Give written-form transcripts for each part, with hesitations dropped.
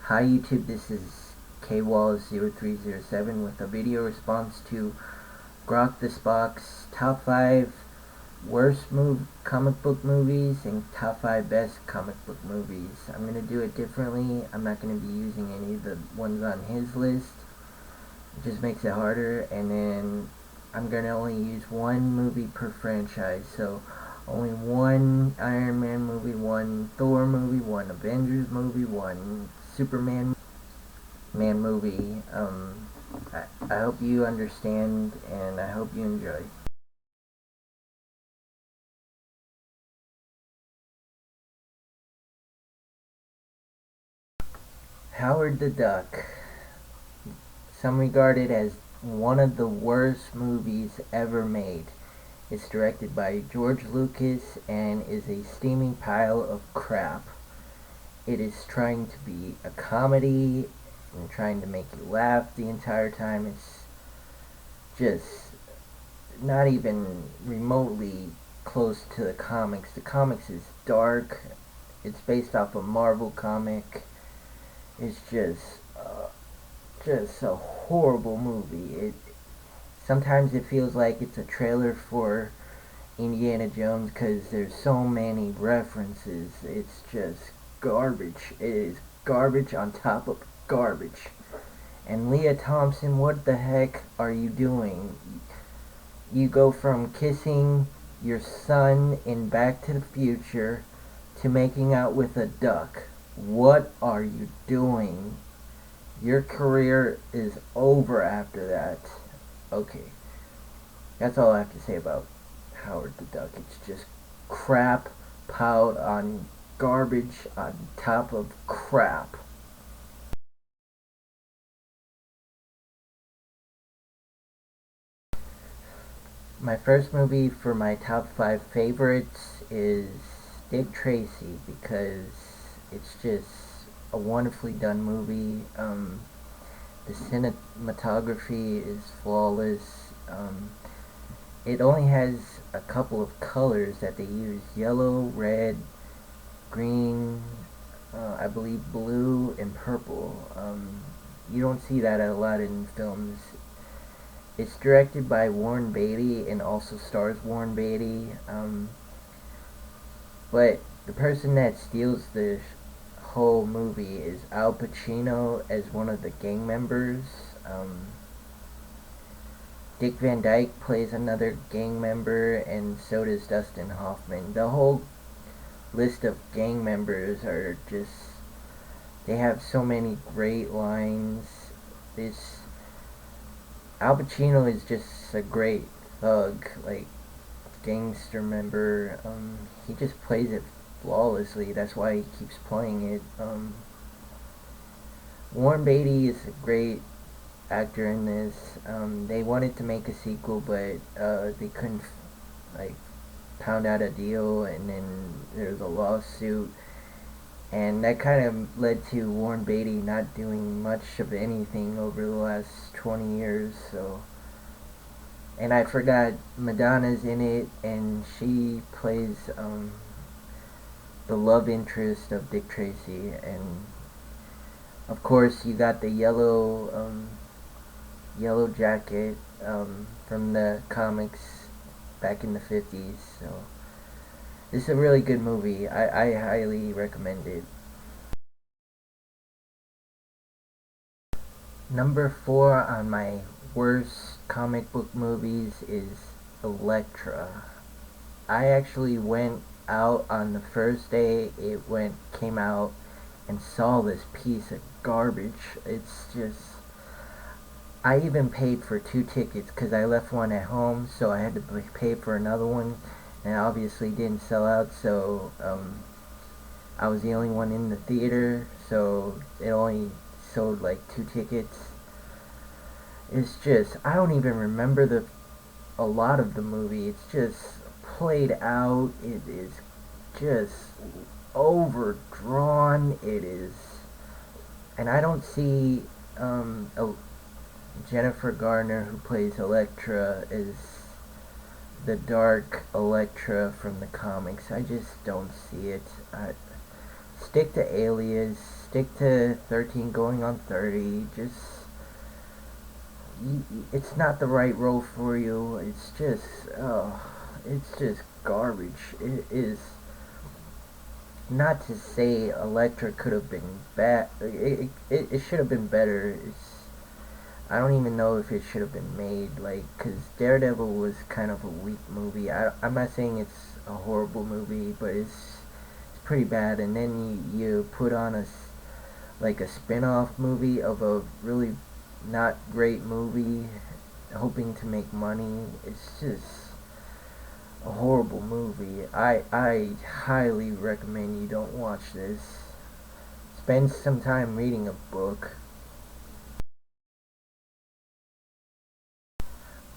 Hi YouTube, this is KWalls0307 with a video response to grokthespok's top 5 worst comic book movies and top 5 best comic book movies. I'm going to do it differently. I'm not going to be using any of the ones on his list. It just makes it harder, and then I'm going to only use one movie per franchise. So only one Iron Man movie, one Thor movie, one Avengers movie, one Superman movie. I hope you understand, and I hope you enjoy. Howard the Duck. Some regard it as one of the worst movies ever made. It's directed by George Lucas and is a steaming pile of crap. It is trying to be a comedy and trying to make you laugh the entire time. It's just not even remotely close to the comics. The comics is dark. It's based off a Marvel comic. It's just a horrible movie. Sometimes it feels like it's a trailer for Indiana Jones because there's so many references. It's just garbage. It is garbage on top of garbage. And Leah Thompson, what the heck are you doing? You go from kissing your son in Back to the Future to making out with a duck. What are you doing? Your career is over after that. Okay, that's all I have to say about Howard the Duck. It's just crap piled on garbage on top of crap. My first movie for my top 5 favorites is Dick Tracy because it's just a wonderfully done movie. The cinematography is flawless. It only has a couple of colors that they use: yellow, red, green, I believe blue, and purple. You don't see that a lot in films. It's directed by Warren Beatty and also stars Warren Beatty. But the person that steals the whole movie is Al Pacino as one of the gang members. Dick Van Dyke plays another gang member, and so does Dustin Hoffman. The whole list of gang members are just, they have so many great lines. This Al Pacino is just a great thug, like gangster member. He just plays it flawlessly. That's why he keeps playing it. Warren Beatty is a great actor in this. They wanted to make a sequel, but they couldn't like pound out a deal, and then there was a lawsuit, and that kind of led to Warren Beatty not doing much of anything over the last 20 years. So, and I forgot Madonna's in it, and she plays the love interest of Dick Tracy, and of course you got the yellow jacket from the comics back in the 50s. So this is a really good movie. I highly recommend it. Number 4 on my worst comic book movies is Electra. I actually went out on the first day it came out and saw this piece of garbage. It's just, I even paid for 2 tickets because I left one at home, so I had to pay for another one, and it obviously didn't sell out, so I was the only one in the theater, so it only sold like 2 tickets. It's just, I don't even remember a lot of the movie. It's just played out. It is just overdrawn. It is, and I don't see Jennifer Garner, who plays Electra, is the dark Electra from the comics. I just don't see it. Stick to Alias. Stick to 13 going on 30. It's not the right role for you. It's just garbage. It is. Not to say Electra could have been bad. It should have been better. I don't even know if it should have been made. Like, cause Daredevil was kind of a weak movie. I'm not saying it's a horrible movie, but it's pretty bad. And then you put on like a spin-off movie of a really not great movie, hoping to make money. It's just a horrible movie. I highly recommend you don't watch this. Spend some time reading a book.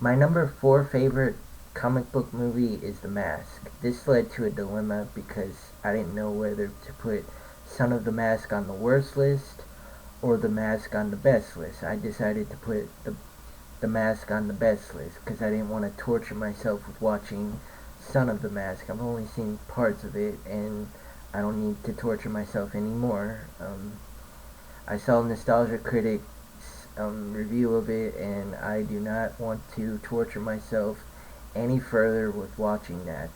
My number 4 favorite comic book movie is The Mask. This led to a dilemma because I didn't know whether to put Son of the Mask on the worst list or The Mask on the best list. I decided to put the Mask on the best list because I didn't want to torture myself with watching Son of the Mask. I've only seen parts of it and I don't need to torture myself anymore. I saw Nostalgia Critic review of it, and I do not want to torture myself any further with watching that.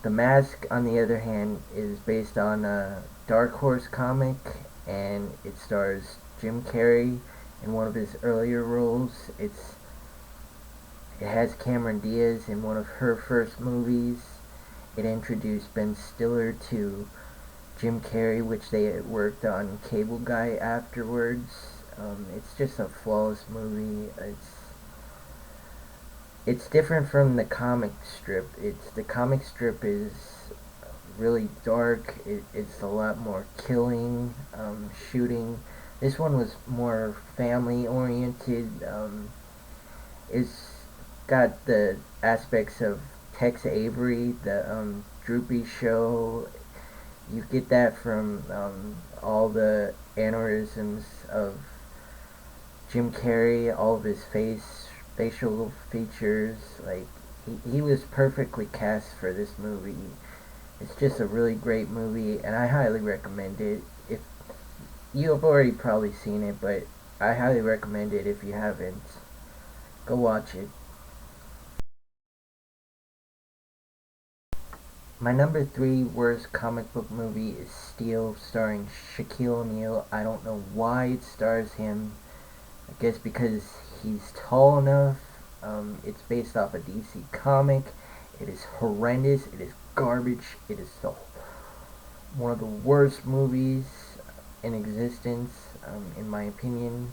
The Mask, on the other hand, is based on a Dark Horse comic, and it stars Jim Carrey in one of his earlier roles. It has Cameron Diaz in one of her first movies. It introduced Ben Stiller to Jim Carrey, which they worked on Cable Guy afterwards. It's just a flawless movie. It's different from the comic strip. The comic strip is really dark. It's a lot more killing, shooting. This one was more family oriented. It's got the aspects of Tex Avery, the Droopy show. You get that from all the mannerisms of Jim Carrey, all of his facial features. Like, he was perfectly cast for this movie. It's just a really great movie, and I highly recommend it. If you have already probably seen it, but I highly recommend it if you haven't. Go watch it. My number 3 worst comic book movie is Steel, starring Shaquille O'Neal. I don't know why it stars him. I guess because he's tall enough. It's based off a DC comic. It is horrendous. It is garbage. It is one of the worst movies in existence, in my opinion.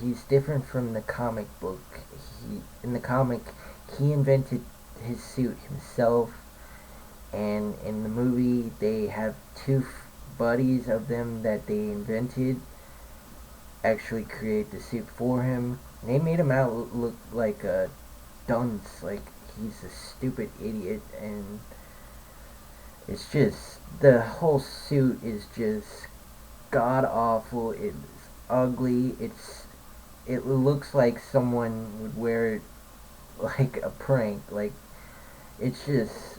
He's different from the comic book. In the comic, he invented his suit himself, and in the movie, they have two buddies of them that they invented actually create the suit for him. They made him out look like a dunce, like he's a stupid idiot, and it's just the whole suit is just god awful. It's ugly. It looks like someone would wear it like a prank. Like, it's just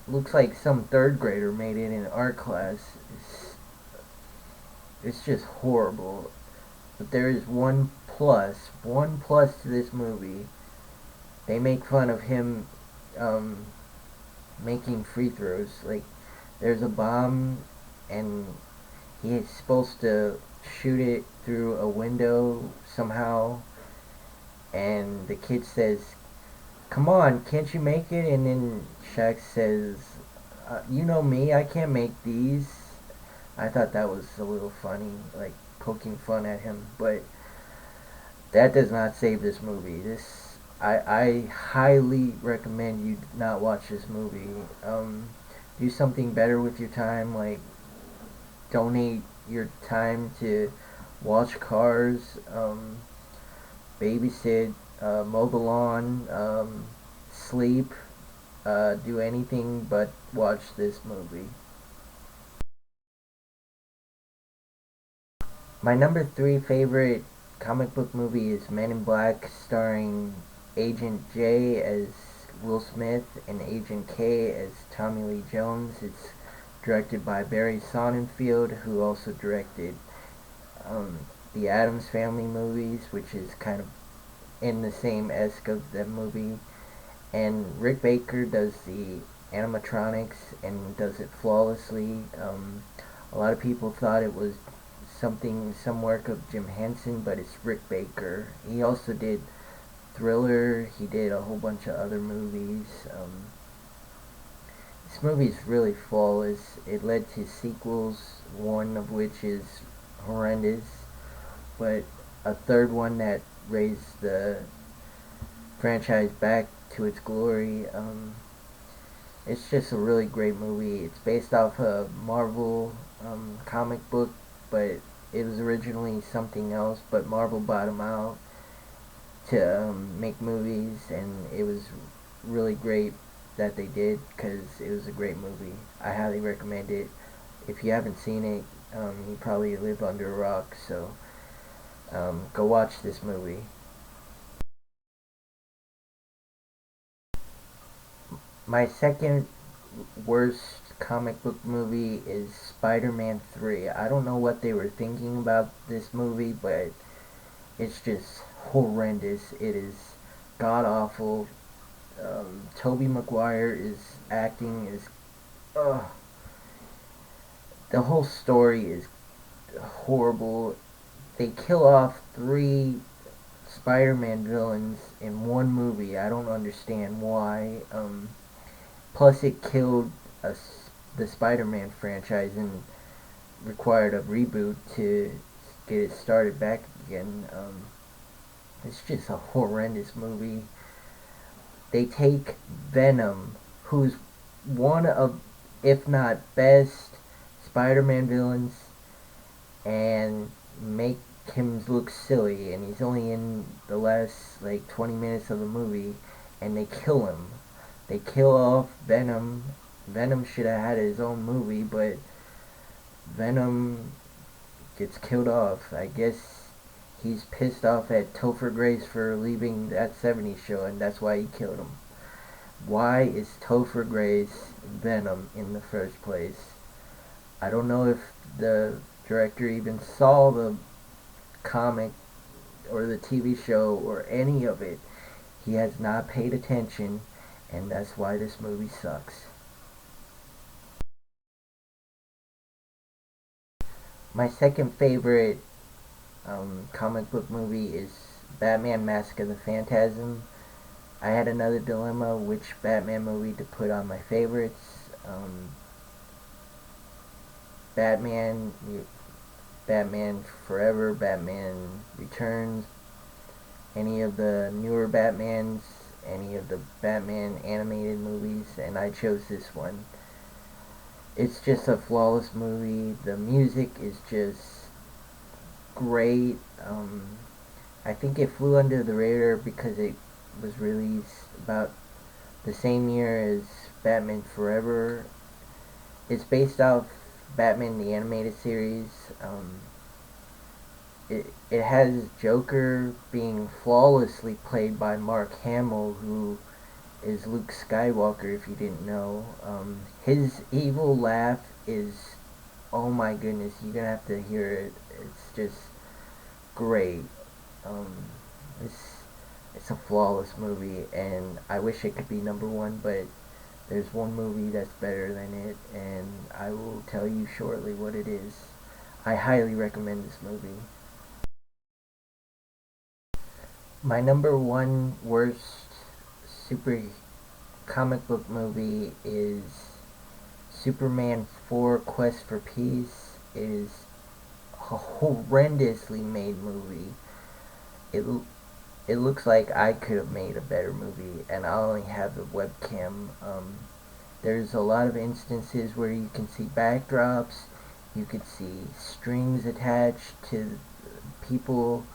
looks like some third grader made it in art class. It's just horrible. But there is one plus to this movie. They make fun of him making free throws. Like, there's a bomb, and he's supposed to shoot it through a window somehow, and the kid says, "Come on, can't you make it?" And then Shaq says, "You know me, I can't make these." I thought that was a little funny, like poking fun at him, but that does not save this movie. I highly recommend you not watch this movie. Do something better with your time, like donate your time to watch cars, babysit, mow the lawn, sleep, do anything but watch this movie. My number 3 favorite comic book movie is Men in Black, starring Agent J as Will Smith and Agent K as Tommy Lee Jones. It's directed by Barry Sonnenfeld, who also directed um, the Addams Family movies, which is kind of in the same esque of that movie. And Rick Baker does the animatronics and does it flawlessly. A lot of people thought it was some work of Jim Henson, but it's Rick Baker. He also did Thriller. He did a whole bunch of other movies. This movie is really flawless. It led to sequels, one of which is horrendous, but a third one that raised the franchise back to its glory. It's just a really great movie. It's based off a Marvel comic book, but it was originally something else, but Marvel bought them out to make movies, and it was really great that they did, because it was a great movie. I highly recommend it. If you haven't seen it, you probably live under a rock, so go watch this movie. My second worst comic book movie is Spider-Man 3. I don't know what they were thinking about this movie, but it's just horrendous. It is god awful. Tobey Maguire is acting is the whole story is horrible. They kill off three Spider-Man villains in one movie. I don't understand why. Plus, it killed the Spider-Man franchise and required a reboot to get it started back again. It's just a horrendous movie. They take Venom, who's one of, if not best, Spider-Man villains, and make him look silly, and he's only in the last like 20 minutes of the movie, and they kill him. They kill off Venom. Venom should have had his own movie, but Venom gets killed off. I guess he's pissed off at Topher Grace for leaving that '70s show, and that's why he killed him. Why is Topher Grace Venom in the first place? I don't know if the director even saw the comic or the TV show or any of it. He has not paid attention, and that's why this movie sucks. My second favorite comic book movie is Batman Mask of the Phantasm. I had another dilemma which Batman movie to put on my favorites. Batman, Batman Forever, Batman Returns, any of the newer Batmans, any of the Batman animated movies, and I chose this one. It's just a flawless movie. The music is just great. I think it flew under the radar because it was released about the same year as Batman Forever. It's based off Batman the Animated Series. It has Joker being flawlessly played by Mark Hamill, who is Luke Skywalker, if you didn't know. His evil laugh is, oh my goodness, you're gonna have to hear it. It's just great. Um, it's a flawless movie, and I wish it could be number one, but there's one movie that's better than it, and I will tell you shortly what it is. I highly recommend this movie. My number one worst super comic book movie is Superman 4 Quest for Peace. It is a horrendously made movie. It it looks like I could have made a better movie, and I only have the webcam. There's a lot of instances where you can see backdrops, you could see strings attached to people.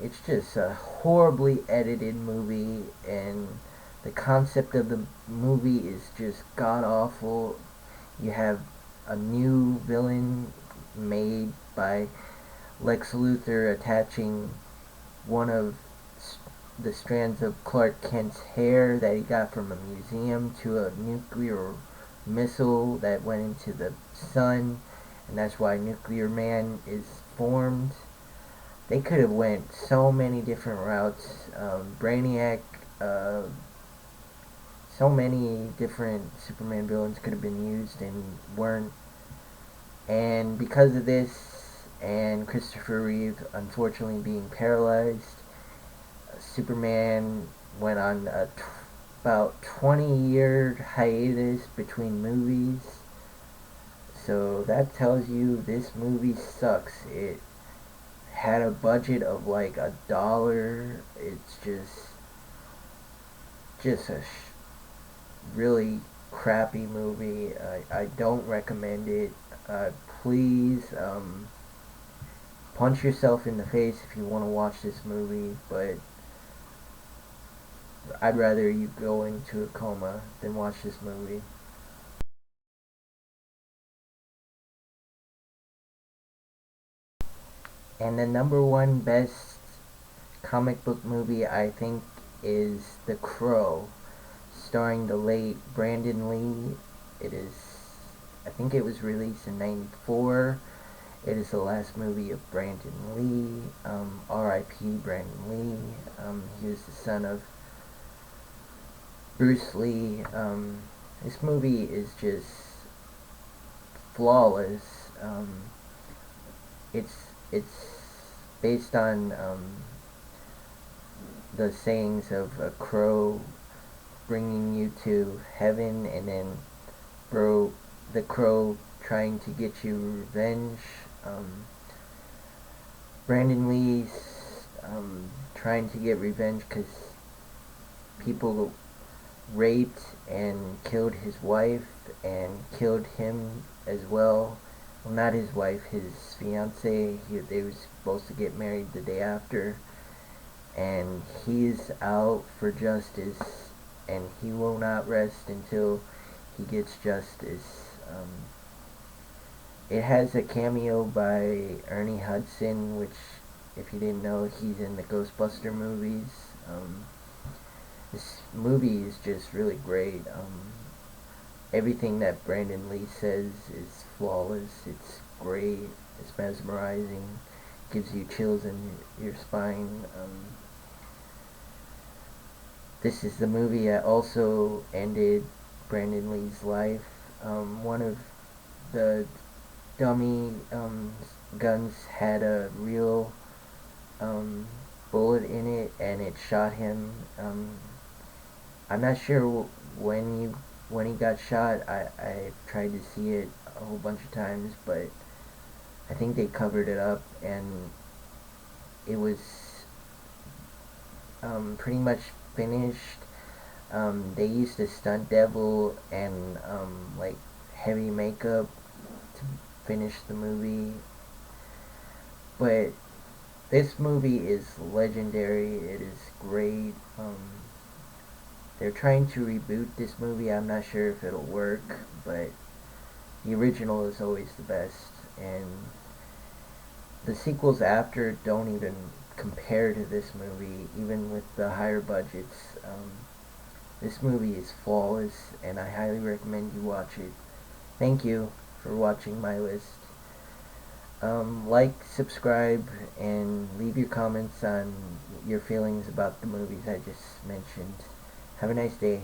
It's just a horribly edited movie, and the concept of the movie is just god awful. You have a new villain made by Lex Luthor attaching one of the strands of Clark Kent's hair that he got from a museum to a nuclear missile that went into the sun, and that's why Nuclear Man is formed. They could have went so many different routes. Brainiac, uh, so many different Superman villains could have been used and weren't. And because of this, and Christopher Reeve unfortunately being paralyzed, Superman went on about 20-year hiatus between movies. So that tells you this movie sucks. It had a budget of like $1. It's just a really crappy movie. I don't recommend it. Please punch yourself in the face if you want to watch this movie, but I'd rather you go into a coma than watch this movie. And the number one best comic book movie I think is The Crow, starring the late Brandon Lee. It is, I think it was released in '94. It is the last movie of Brandon Lee. R.I.P. Brandon Lee. He was the son of Bruce Lee. This movie is just flawless. It's based on the sayings of a crow bringing you to heaven, and then the crow trying to get you revenge. Brandon Lee's trying to get revenge because people raped and killed his wife and killed him as well. Well, not his wife, his fiance. They were supposed to get married the day after, and he's out for justice, and he will not rest until he gets justice. It has a cameo by Ernie Hudson, which, if you didn't know, he's in the Ghostbuster movies. This movie is just really great. Everything that Brandon Lee says is flawless. It's great. It's mesmerizing. Gives you chills in your spine. This is the movie that also ended Brandon Lee's life. One of the dummy guns had a real bullet in it, and it shot him. I'm not sure when he got shot. I tried to see it a whole bunch of times, but I think they covered it up, and it was pretty much finished. They used a stunt double and like heavy makeup to finish the movie, but this movie is legendary. It is great. They're trying to reboot this movie. I'm not sure if it'll work, but the original is always the best, and the sequels after don't even compare to this movie, even with the higher budgets. This movie is flawless, and I highly recommend you watch it. Thank you for watching my list. Like, subscribe, and leave your comments on your feelings about the movies I just mentioned. Have a nice day.